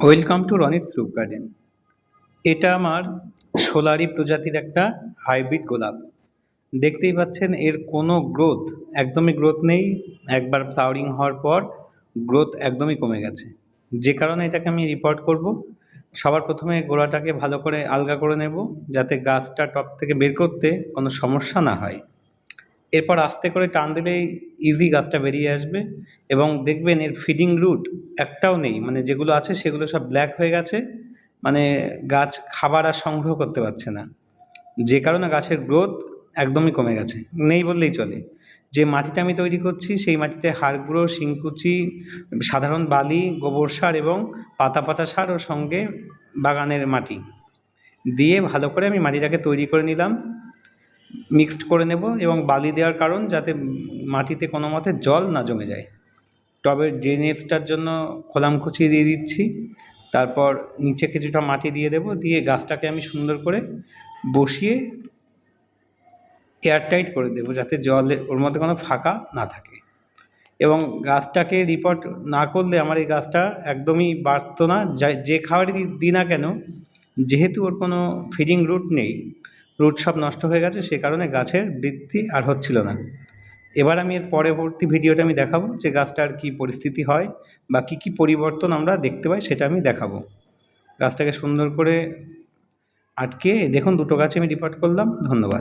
Welcome to রনিতস রুপ garden. এটা আমার সোলারি প্রজাতির একটা হাইব্রিড গোলাপ। দেখতেই পাচ্ছেন এর কোনো গ্রোথ, একদমই গ্রোথ নেই। একবার ফ্লাওয়ারিং হওয়ার পর গ্রোথ একদমই কমে গেছে, যে কারণে এটাকে আমি রিপোর্ট করব। সবার প্রথমে গোড়াটাকে ভালো করে আলগা করে নেব, যাতে গাছটা টব থেকে বের করতে কোনো সমস্যা না হয়। এরপর আস্তে করে টান দিলেই ইজি গাছটা বেরিয়ে আসবে। এবং দেখবেন এর ফিডিং রুট একটাও নেই, মানে যেগুলো আছে সেগুলো সব ব্ল্যাক হয়ে গেছে, মানে গাছ খাবার আর সংগ্রহ করতে পারছে না, যে কারণে গাছের গ্রোথ একদমই কমে গেছে, নেই বললেই চলে। যে মাটিটা আমি তৈরি করছি সেই মাটিতে হাড় গুঁড়ো, শিংকুচি, সাধারণ বালি, গোবর সার এবং পাতা পচা সার ও সঙ্গে বাগানের মাটি দিয়ে ভালো করে আমি মাটিটাকে তৈরি করে নিলাম। মিক্সড করে নেব এবং বালি দেওয়ার কারণ যাতে মাটিতে কোনো মতে জল না জমে যায়। টবের ড্রেনেজটার জন্য খোলাম খুঁচিয়ে দিয়ে দিচ্ছি। তারপর নিচে কিছুটা মাটি দিয়ে দেব, দিয়ে গাছটাকে আমি সুন্দর করে বসিয়ে এয়ারটাইট করে দেবো, যাতে জলে ওর মধ্যে কোনো ফাঁকা না থাকে। এবং গাছটাকে রিপোর্ট না করলে আমার এই গাছটা একদমই বাড়তো না, যে খাবারই দিই না কেন, যেহেতু ওর কোনো ফিডিং রুট নেই, রুট সব নষ্ট হয়ে গেছে, সে কারণে গাছের বৃদ্ধি আর হচ্ছিল না। এবার আমি এর পরবর্তী ভিডিওটা আমি দেখাবো যে গাছটার কী পরিস্থিতি হয় বা কী কী পরিবর্তন আমরা দেখতে পাই, সেটা আমি দেখাবো। গাছটাকে সুন্দর করে আটকে দেখুন, দুটো গাছে আমি রিপোর্ট করলাম। ধন্যবাদ।